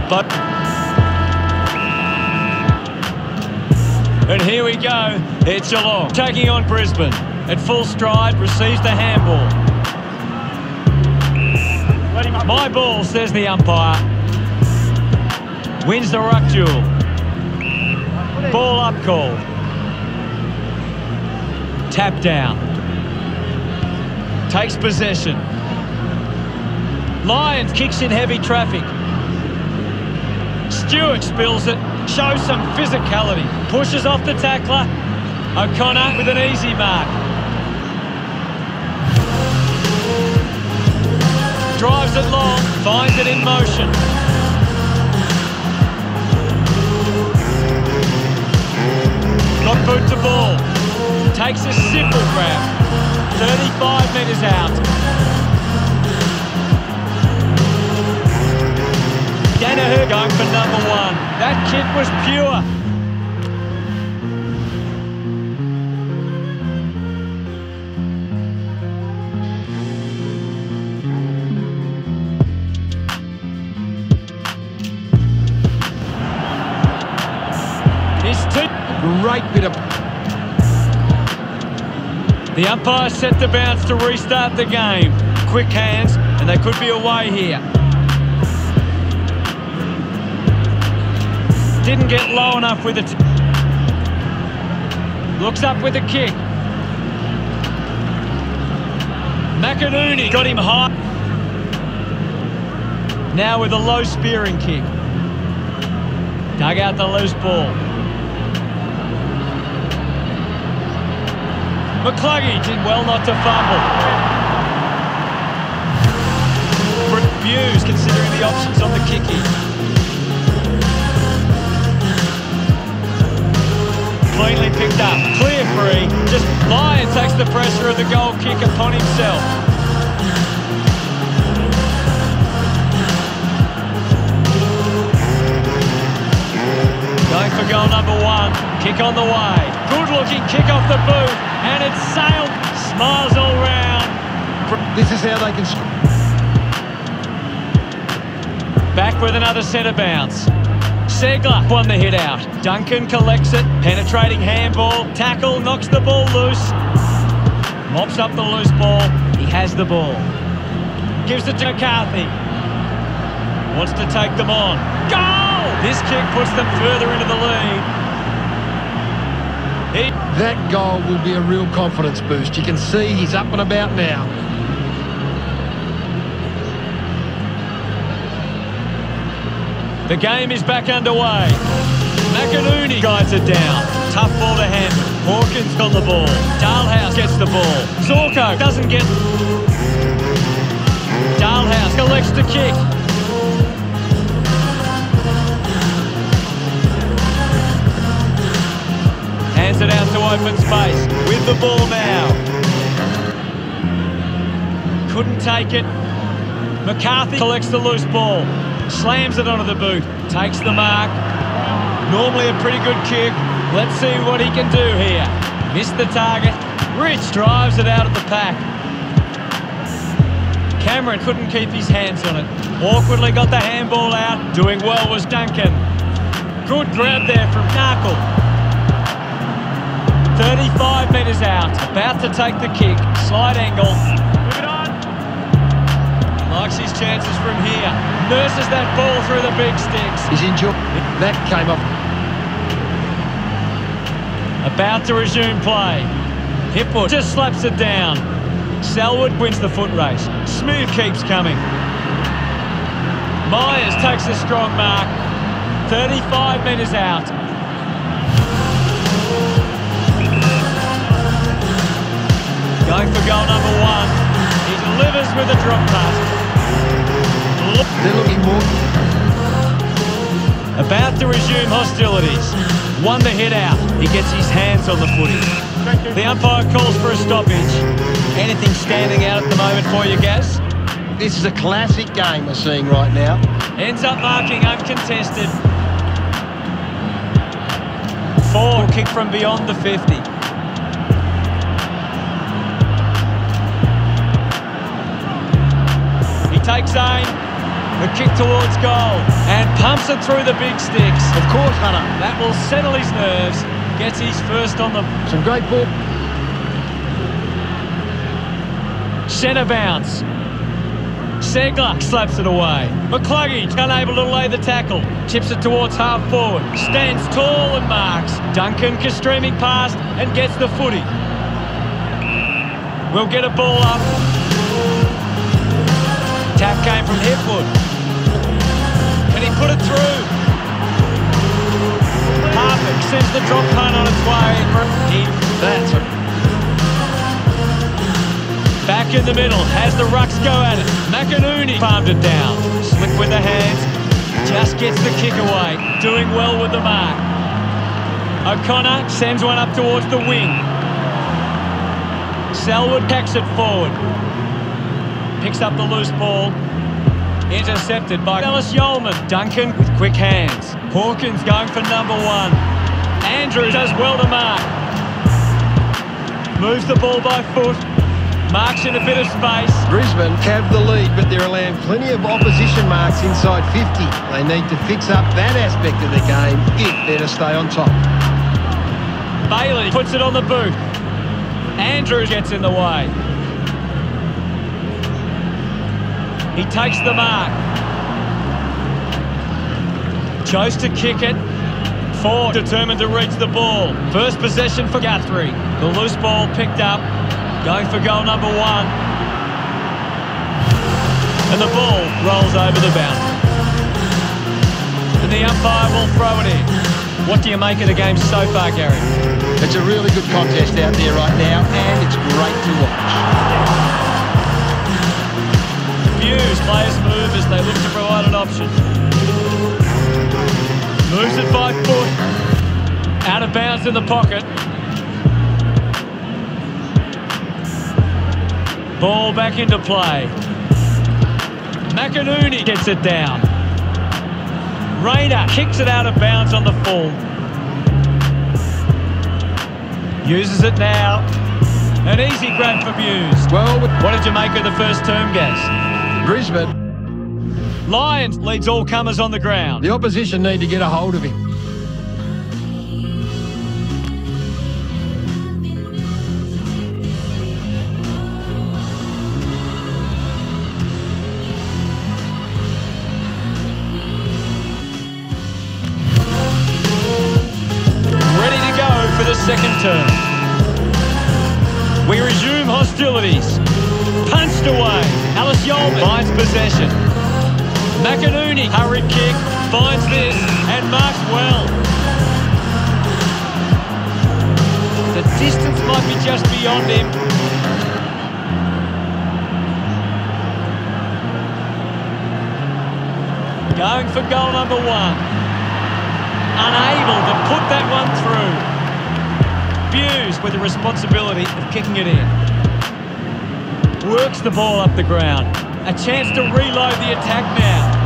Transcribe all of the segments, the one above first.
But and here we go. It's Geelong taking on Brisbane. At full stride, receives the handball. My ball, says the umpire. Wins the ruck duel. Ball up called. Tap down. Takes possession. Lions kicks in heavy traffic. Stewart spills it. Shows some physicality. Pushes off the tackler. O'Connor with an easy mark. Drives it long. Finds it in motion. Got boot to ball. Takes a simple grab. 35 metres out. Daniher going for number 1. That kick was pure. Great bit of... The umpire set the bounce to restart the game. Quick hands, and they could be away here. Didn't get low enough with it. Looks up with a kick. McInerney got him high. Now with a low spearing kick. Dug out the loose ball. McCluggey did well not to fumble. Hughes considering the options on the kicky. Cleanly picked up. Clear free. Just Lyon takes the pressure of the goal kick upon himself. Going for goal number 1. Kick on the way. Good looking kick off the boot. And it's sailed. Smiles all round. This is how they can... Back with another centre bounce. Segler won the hit out. Duncan collects it. Penetrating handball. Tackle. Knocks the ball loose. Mops up the loose ball. He has the ball. Gives it to McCarthy. Wants to take them on. Goal! This kick puts them further into the lead. That goal will be a real confidence boost. You can see he's up and about now. The game is back underway. McInerney guides it down. Tough ball to handle. Hawkins got the ball. Dalhouse gets the ball. Zorko doesn't get... Dalhouse collects the kick. Hands it out to open space. With the ball now. Couldn't take it. McCarthy collects the loose ball. Slams it onto the boot. Takes the mark. Normally a pretty good kick. Let's see what he can do here. Missed the target. Rich drives it out of the pack. Cameron couldn't keep his hands on it. Awkwardly got the handball out. Doing well was Duncan. Good grab there from Narkle. 35 metres out. About to take the kick. Slide angle. Move it on. Likes his chances from here. Nurses that ball through the big sticks. He's enjoying. That came off. About to resume play. Hipwood just slaps it down. Selwood wins the foot race. Smooth keeps coming. Myers takes a strong mark. 35 metres out. Going for goal number 1. He delivers with a drop pass. They're looking more. About to resume hostilities. Won the hit out. He gets his hands on the footy. The umpire calls for a stoppage. Anything standing out at the moment for you, Gaz? This is a classic game we're seeing right now. Ends up marking uncontested. 4 kick from beyond the 50. He takes aim. The kick towards goal and pumps it through the big sticks. Of course, Hunter. That will settle his nerves. Gets his first on the... Some great ball. Centre bounce. Segler slaps it away. McCluggage unable to lay the tackle. Chips it towards half forward. Stands tall and marks. Duncan streaming past and gets the footy. We'll get a ball up. Tap came from Hipwood. Can he put it through? Harvick sends the drop punt on its way. That's it. Back in the middle, has the rucks go at it. McInerney farmed it down. Slick with the hands, just gets the kick away. Doing well with the mark. O'Connor sends one up towards the wing. Selwood packs it forward. Picks up the loose ball. Intercepted by Ellis-Yolmen. Duncan with quick hands. Hawkins going for number one. Andrews does well to mark. Moves the ball by foot. Marks in a bit of space. Brisbane have the lead, but they're allowing plenty of opposition marks inside 50. They need to fix up that aspect of the game if they're to stay on top. Bailey puts it on the boot. Andrews gets in the way. He takes the mark. Chose to kick it. Ford determined to reach the ball. First possession for Guthrie. The loose ball picked up. Going for goal number one. And the ball rolls over the boundary. And the umpire will throw it in. What do you make of the game so far, Gary? It's a really good contest out there right now, and it's great to watch. Views players move as they look to provide an option. Moves it by foot. Out of bounds in the pocket. Ball back into play. McInerney gets it down. Rayner kicks it out of bounds on the full. Uses it now. An easy grab for Muse. Well, What did you make of the first term, Gaz? Brisbane, Lions leads all comers on the ground. the opposition need to get a hold of him. Ready to go for the second term. We resume hostilities. Punched away. Ellis-Yolmen finds possession. McInerney, hurried kick, finds this and marks well. The distance might be just beyond him. Going for goal number one. Unable to put that one through. Hughes with the responsibility of kicking it in. Works the ball up the ground. A chance to reload the attack now.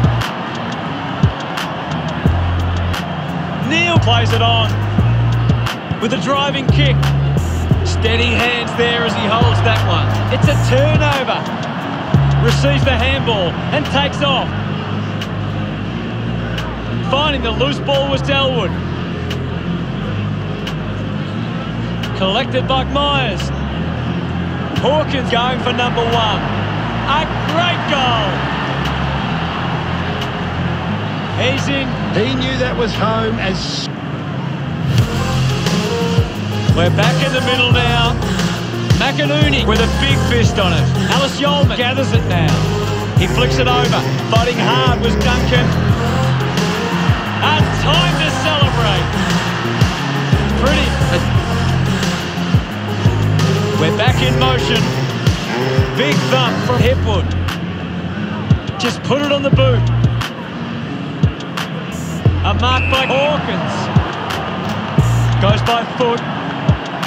Neal plays it on with a driving kick. Steady hands there as he holds that one. It's a turnover. Receives the handball and takes off. Finding the loose ball was Elwood. Collected by Myers. Hawkins going for number one. A great goal. He's in. He knew that was home as... We're back in the middle now. McInerney with a big fist on it. Ellis-Yolmen gathers it now. He flicks it over. Fighting hard was Duncan. And time to celebrate. Pretty. We're back in motion. Big thump from Hipwood. Just put it on the boot. A mark by Hawkins. Goes by foot.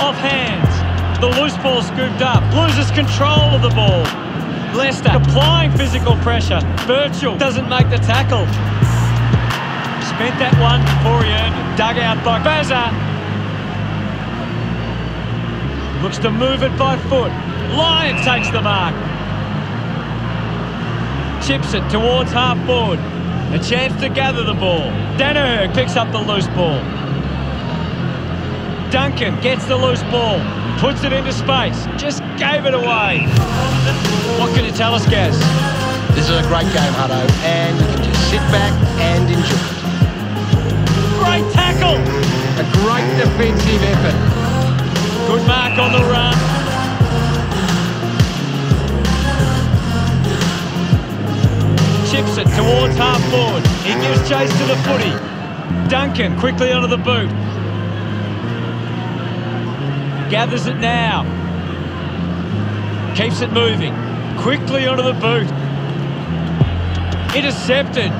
Off hands. The loose ball scooped up. Loses control of the ball. Leicester applying physical pressure. Birchall doesn't make the tackle. Spent that one before he earned it. Dug out by Bazza. Looks to move it by foot. Lyons takes the mark. Chips it towards half forward. A chance to gather the ball. Daniher picks up the loose ball. Duncan gets the loose ball. Puts it into space. Just gave it away. What can you tell us, Gaz? This is a great game, Hutto, and you can just sit back and enjoy it. Great tackle. A great defensive effort. Good mark on the run. Chips it towards half forward. He gives chase to the footy. Duncan quickly onto the boot. Gathers it now. Keeps it moving. Quickly onto the boot. Intercepted.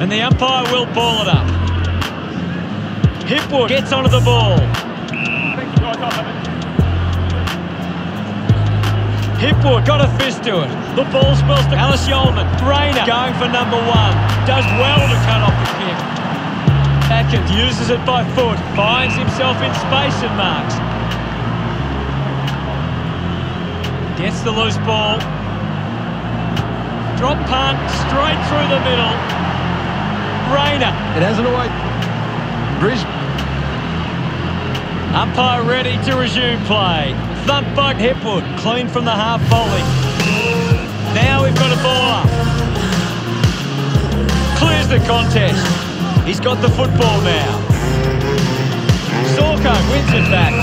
And the umpire will ball it up. Hipwood gets onto the ball. Hipwood got a fist to it. The ball spills to Ellis-Yolmen. Rayner going for number 1. Does well to cut off the kick. Atkins uses it by foot. Finds himself in space and marks. Gets the loose ball. Drop punt straight through the middle. Rayner. It hasn't always. Brisbane. Umpire ready to resume play. Thump by Hipwood. Clean from the half volley. Now we've got a ball up. Clears the contest. He's got the football now. Sorko wins it back.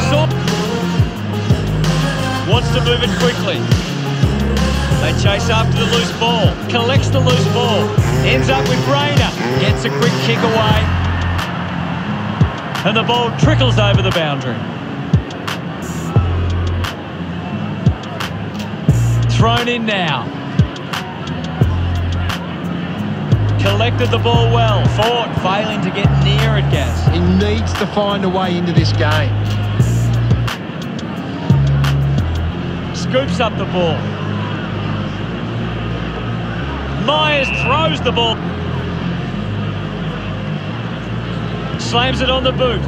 Wants to move it quickly. They chase after the loose ball. Collects the loose ball. Ends up with Rayner. Gets a quick kick away. And the ball trickles over the boundary. Thrown in now. Collected the ball well. Ford failing to get near it, Gaz. He needs to find a way into this game. Scoops up the ball. Myers throws the ball. Slams it on the boot.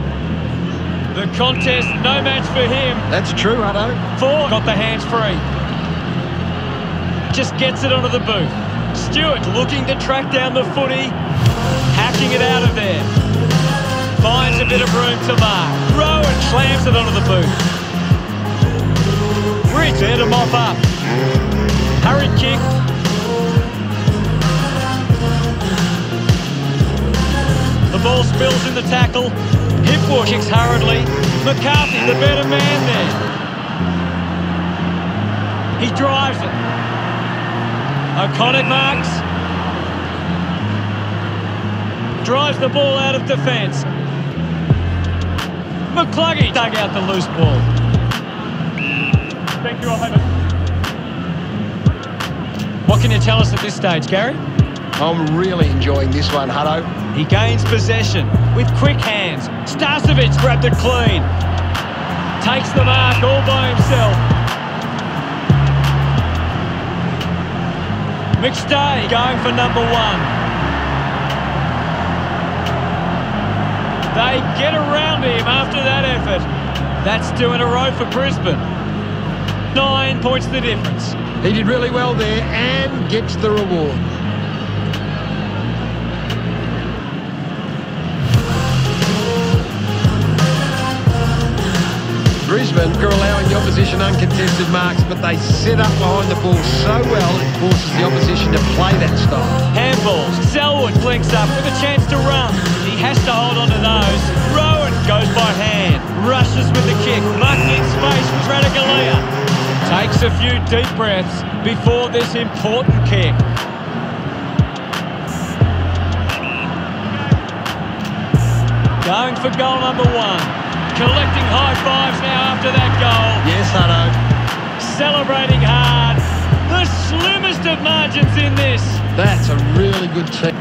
The contest, no match for him. That's true, Hutto. Ford got the hands free. Just gets it onto the boot. Stewart looking to track down the footy. Hacking it out of there. Finds a bit of room to mark. Rowan slams it onto the boot. Ridge there to mop up. Hurried kick. The ball spills in the tackle. Hipwood kicks hurriedly. McCarthy, the better man there. He drives it. O'Connor marks. Drives the ball out of defence. McCluggey dug out the loose ball. Thank you, I'll have it. What can you tell us at this stage, Gary? I'm really enjoying this one, Hutto. He gains possession with quick hands. Starcevic grabbed it clean. Takes the mark all by himself. McStay going for number 1. They get around him after that effort. That's 2 in a row for Brisbane. 9 points the difference. He did really well there and gets the reward. Brisbane are allowing the opposition uncontested marks, but they set up behind the ball so well it forces the opposition to play that style. Handballs. Selwood blinks up with a chance to run. He has to hold on to those. Rowan goes by hand. Rushes with the kick. Mucking in space with Radagalia. Takes a few deep breaths before this important kick. Going for goal number 1. Collecting high fives now after that goal. Yes, Hutto. Celebrating hard. The slimmest of margins in this. That's a really good team.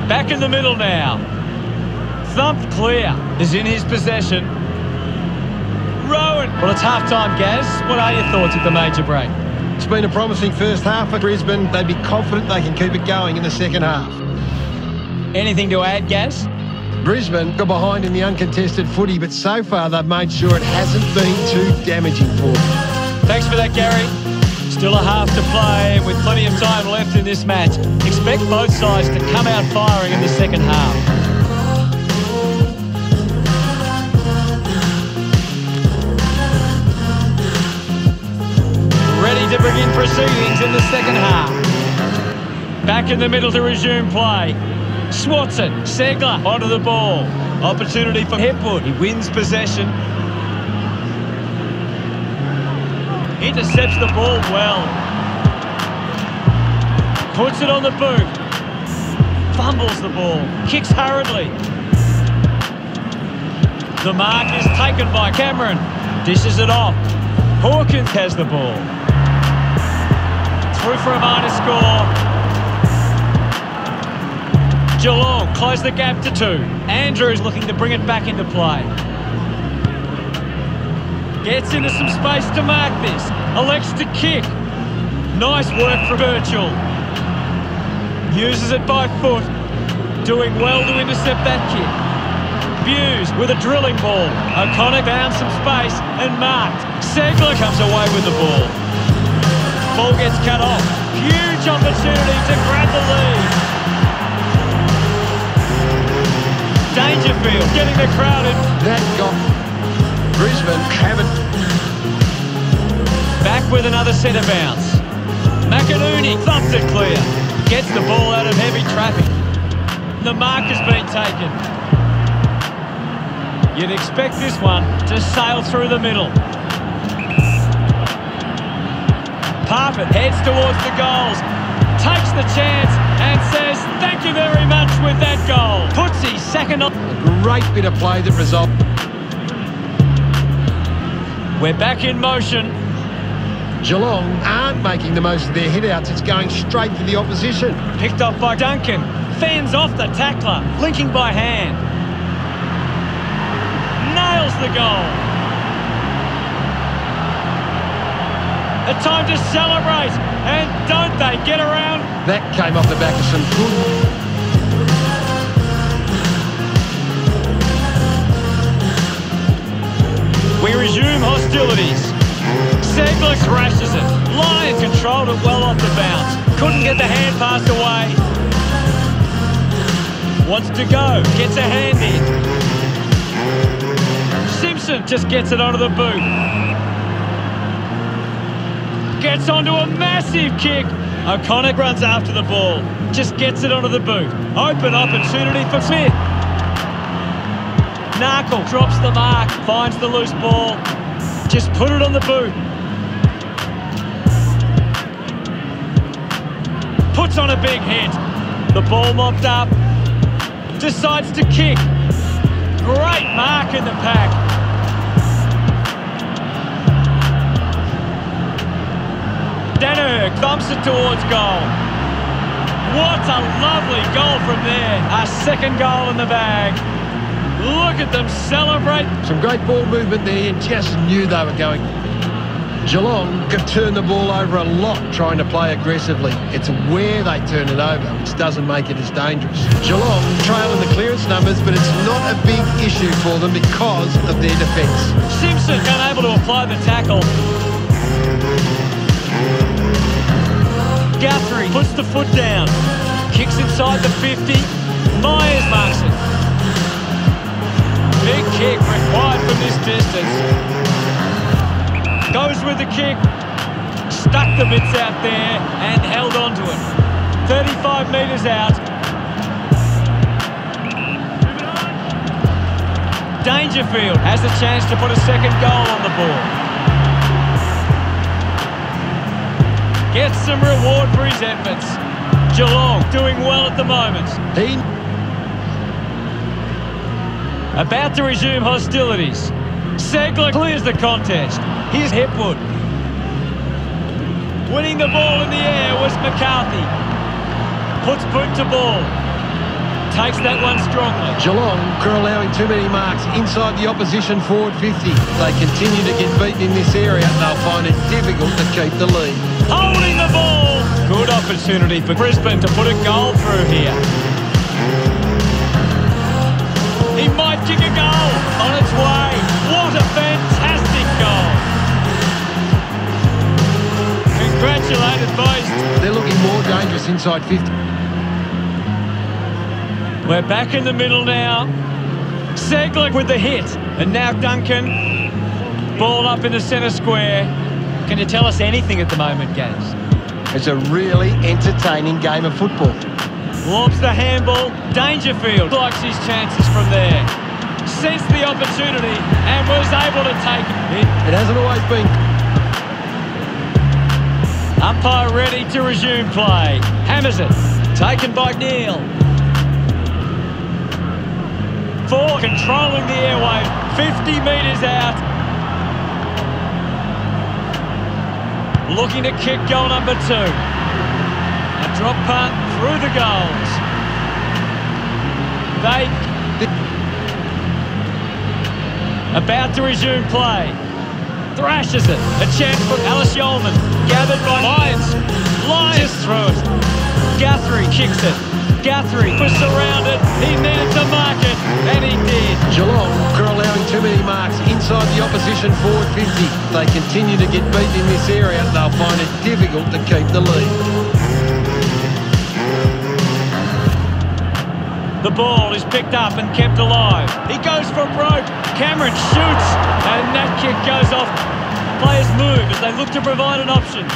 Back in the middle now. Thumped clear is in his possession. Rowan. Well, it's half-time, Gaz. What are your thoughts at the major break? It's been a promising first half for Brisbane. They'd be confident they can keep it going in the second half. Anything to add, Gaz? Brisbane got behind in the uncontested footy, but so far they've made sure it hasn't been too damaging for them. Thanks for that, Gary. Still a half to play and with plenty of time left in this match. Expect both sides to come out firing in the second half. Ready to begin proceedings in the second half. Back in the middle to resume play. Swatson, Segler onto the ball. Opportunity for Hepwood. He wins possession. Intercepts the ball well. Puts it on the boot. Fumbles the ball. Kicks hurriedly. The mark is taken by Cameron. Dishes it off. Hawkins has the ball. Through for a minor score. Geelong close the gap to 2. Andrews looking to bring it back into play. Gets into some space to mark this. Elects to kick. Nice work from Birchall. Uses it by foot. Doing well to intercept that kick. Buse with a drilling ball. O'Connor found some space and marked. Segler comes away with the ball. Ball gets cut off. Huge opportunity to grab the lead. Dangerfield getting the crowd in. That got Brisbane haven't. Back with another centre bounce. McInerney thumps it clear. Gets the ball out of heavy traffic. The mark has been taken. You'd expect this one to sail through the middle. Parfitt heads towards the goals. Takes the chance and says thank you very much with that goal. Puts his second on. A great bit of play that resulted. We're back in motion. Geelong aren't making the most of their hit-outs. It's going straight for the opposition. Picked up by Duncan. Fends off the tackler. Linking by hand. Nails the goal. A time to celebrate. And don't they get around? That came off the back of some good. We resume hostilities. Segler thrashes it. Lyon controlled it well off the bounce. Couldn't get the hand pass away. Wants to go. Gets a hand in. Simpson just gets it onto the boot. Gets onto a massive kick. O'Connor runs after the ball. Just gets it onto the boot. Open opportunity for Smith. Narkle drops the mark, finds the loose ball. Just put it on the boot. Puts on a big hit. The ball mopped up. Decides to kick. Great mark in the pack. Daniher thumps it towards goal. What a lovely goal from there. A second goal in the bag. Look at them celebrate. Some great ball movement there. You just knew they were going. Geelong can turn the ball over a lot trying to play aggressively. It's where they turn it over which doesn't make it as dangerous. Geelong trailing the clearance numbers, but it's not a big issue for them because of their defence. Simpson unable to apply the tackle. Guthrie puts the foot down. Kicks inside the 50. Myers marks it. Big kick required from this distance. Goes with the kick. Stuck the bits out there and held on to it. 35 metres out. Dangerfield has the chance to put a second goal on the board. Gets some reward for his efforts. Geelong doing well at the moment. About to resume hostilities. Segler clears the contest. Here's Hepwood. Winning the ball in the air was McCarthy. Puts boot to ball. Takes that one strongly. Geelong are allowing too many marks inside the opposition forward 50. If they continue to get beaten in this area, they'll find it difficult to keep the lead. Holding the ball. Good opportunity for Brisbane to put a goal through here. He might kick a goal on its way. What a fantastic goal. Congratulated, boys. They're looking more dangerous inside 50. We're back in the middle now. Segler with the hit. And now Duncan. Ball up in the centre square. Can you tell us anything at the moment, Gaz? It's a really entertaining game of football. Lobs the handball. Dangerfield likes his chances from there. Sensed the opportunity and was able to take it. It hasn't always been. Umpire ready to resume play. Hammers it. Taken by Neil. Four controlling the airway. 50 metres out. Looking to kick goal number 2. A drop punt through the goals. About to resume play. Thrashes it. A chance for Ellis-Yolmen. Gathered by Lions. Just through it. Guthrie kicks it. Guthrie was surrounded. He needed to mark it, and he did. Geelong are allowing too many marks inside the opposition forward 50. If they continue to get beaten in this area, they'll find it difficult to keep the lead. The ball is picked up and kept alive. He goes for broke. Cameron shoots, and that kick goes off. Players move as they look to provide an option.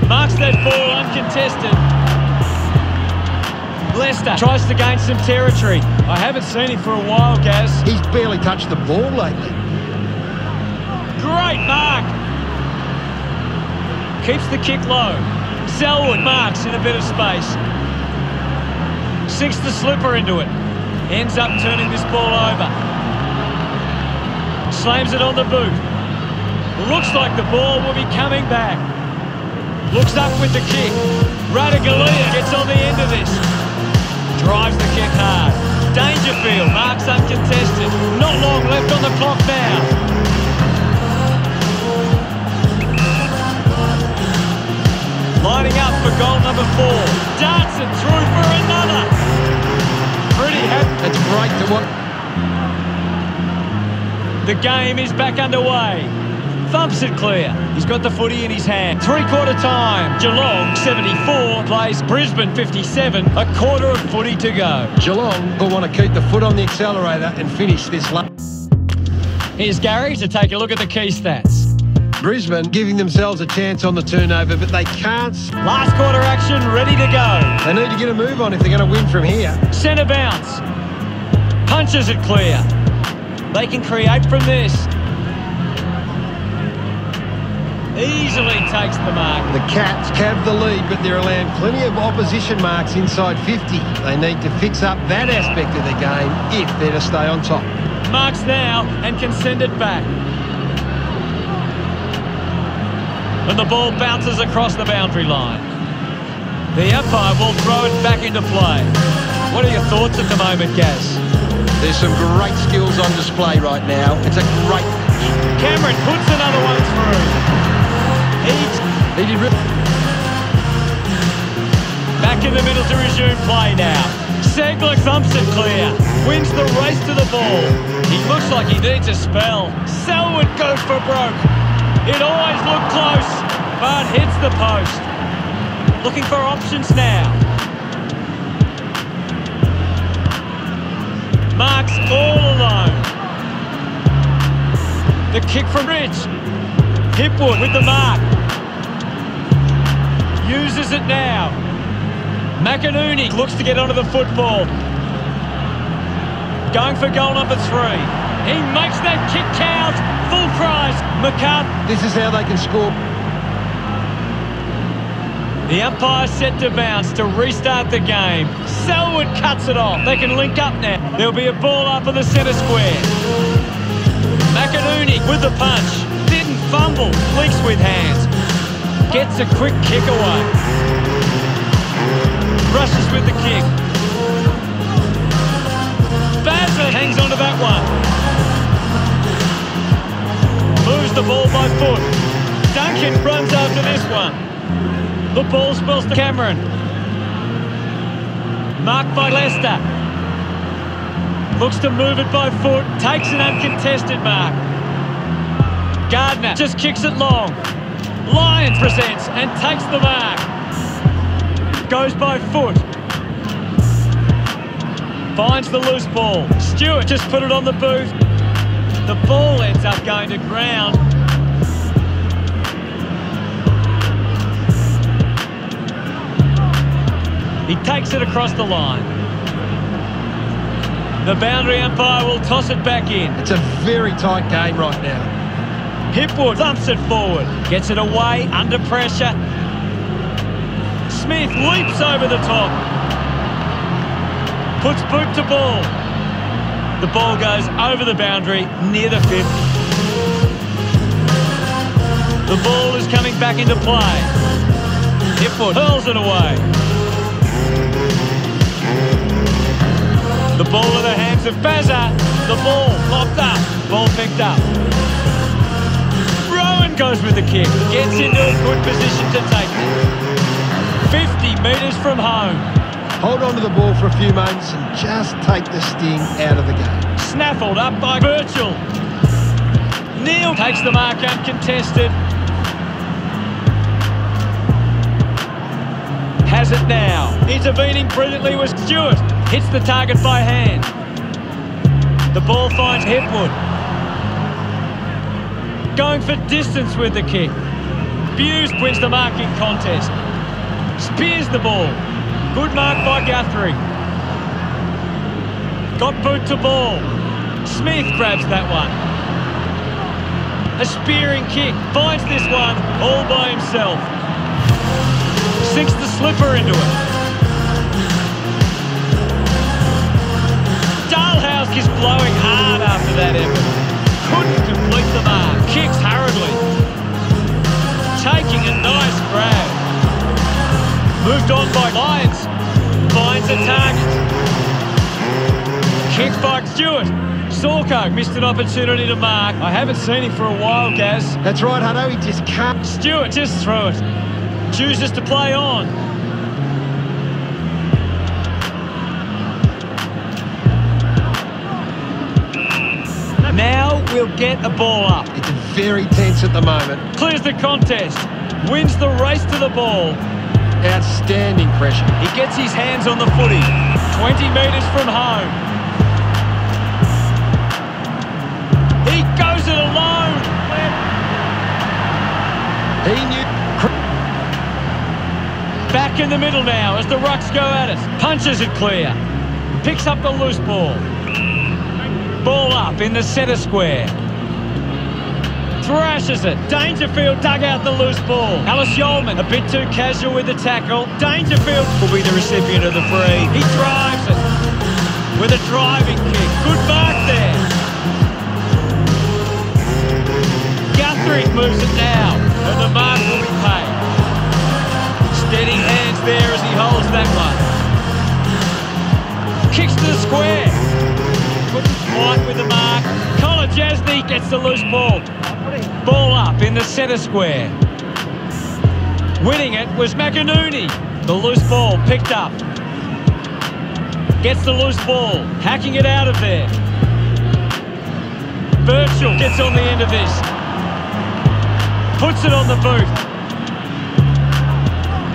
Marks that ball uncontested. Leicester tries to gain some territory. I haven't seen him for a while, Gaz. He's barely touched the ball lately. Great mark. Keeps the kick low. Selwood marks in a bit of space. Sinks the slipper into it. Ends up turning this ball over. Slams it on the boot. Looks like the ball will be coming back. Looks up with the kick. Radaglia gets on the end of this. Drives the kick hard. Dangerfield marks uncontested. Not long left on the clock now. Lining up for goal number 4. Darts it through for another. Pretty happy. It's great to watch. The game is back underway. Thumps it clear. He's got the footy in his hand. Three-quarter time. Geelong 74 plays Brisbane 57. A quarter of footy to go. Geelong will want to keep the foot on the accelerator and finish this lap. Here's Gary to take a look at the key stats. Brisbane giving themselves a chance on the turnover, but they can't. Last quarter action ready to go. They need to get a move on if they're going to win from here. Centre bounce. Punches it clear. They can create from this. Easily takes the mark. The Cats have the lead, but they're allowing plenty of opposition marks inside 50. They need to fix up that aspect of the game if they're to stay on top. Marks now and can send it back. And the ball bounces across the boundary line. The umpire will throw it back into play. What are your thoughts at the moment, Gaz? There's some great skills on display right now. It's a great match. Cameron puts another one through. He did rip. Back in the middle to resume play now. Segler thumps it clear. Wins the race to the ball. He looks like he needs a spell. Selwood goes for broke. It always looked close, but hits the post. Looking for options now. Marks all alone. The kick from Rich. Hipwood with the mark. Uses it now. McInerney looks to get onto the football. Going for goal number 3. He makes that kick count. Full prize. McCarthy. This is how they can score. The umpire set to bounce to restart the game. Selwood cuts it off. They can link up now. There'll be a ball up in the centre square. McInerney with the punch. Didn't fumble. Links with hands. Gets a quick kick away. Rushes with the kick. Bazza hangs onto that one. Moves the ball by foot. Duncan runs after this one. The ball spills to Cameron. Marked by Leicester. Looks to move it by foot. Takes an uncontested mark. Gardner just kicks it long. Lyons presents and takes the mark. Goes by foot. Finds the loose ball. Stewart just put it on the boot. The ball ends up going to ground. He takes it across the line. The boundary umpire will toss it back in. It's a very tight game right now. Hipwood thumps it forward. Gets it away under pressure. Smith leaps over the top. Puts boot to ball. The ball goes over the boundary near the 50. The ball is coming back into play. Hipwood hurls it away. The ball in the hands of Bazza. The ball locked up. Ball picked up. Rowan goes with the kick. Gets into a good position to take it. 50 metres from home. Hold on to the ball for a few moments and just take the sting out of the game. Snaffled up by Birchall. Neal takes the mark uncontested. Has it now. Intervening brilliantly was Stewart. Hits the target by hand. The ball finds Hipwood. Going for distance with the kick. Buse wins the marking contest. Spears the ball. Good mark by Guthrie. Got boot to ball. Smith grabs that one. A spearing kick. Finds this one all by himself. Sinks the slipper into it. Dalhouse is blowing hard after that effort. Couldn't complete the mark. Kicks hurriedly. Taking a nice grab. Moved on by Lyons. Finds a target. Kick by Stewart. Sorko missed an opportunity to mark. I haven't seen him for a while, Gaz. That's right, Hutto. He just can't. Stewart just threw it. Chooses to play on. Now we'll get a ball up. It's very tense at the moment. Clears the contest. Wins the race to the ball. Outstanding pressure. He gets his hands on the footy. 20 metres from home. He goes it alone. He knew. Back in the middle now as the Rucks go at it. Punches it clear. Picks up the loose ball. Ball up in the centre square. Thrashes it. Dangerfield dug out the loose ball. Ellis-Yolmen a bit too casual with the tackle. Dangerfield will be the recipient of the free. He drives it with a driving kick. Good mark there. Guthrie moves it now and the mark will be paid. Steady hands there as he holds that one. Kicks to the square. Couldn't quite with the mark. Colin Jasny gets the loose ball. Ball up in the centre square. Winning it was McInerney. The loose ball picked up. Gets the loose ball. Hacking it out of there. Birchall gets on the end of this. Puts it on the boot.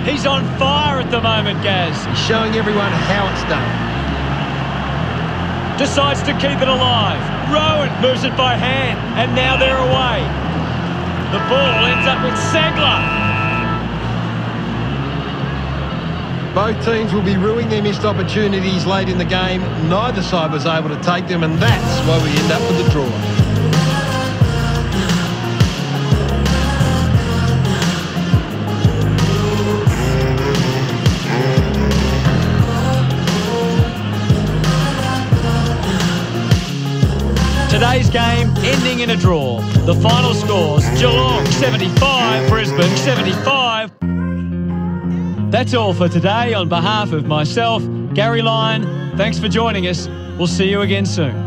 He's on fire at the moment, Gaz. He's showing everyone how it's done. Decides to keep it alive. Rowan moves it by hand, and now they're away. The ball ends up with Segler. Both teams will be ruining their missed opportunities late in the game. Neither side was able to take them, and that's why we end up with a draw. Today's game ending in a draw. The final scores: Geelong 75, Brisbane 75. That's all for today. On behalf of myself, Gary Lyon, thanks for joining us. We'll see you again soon.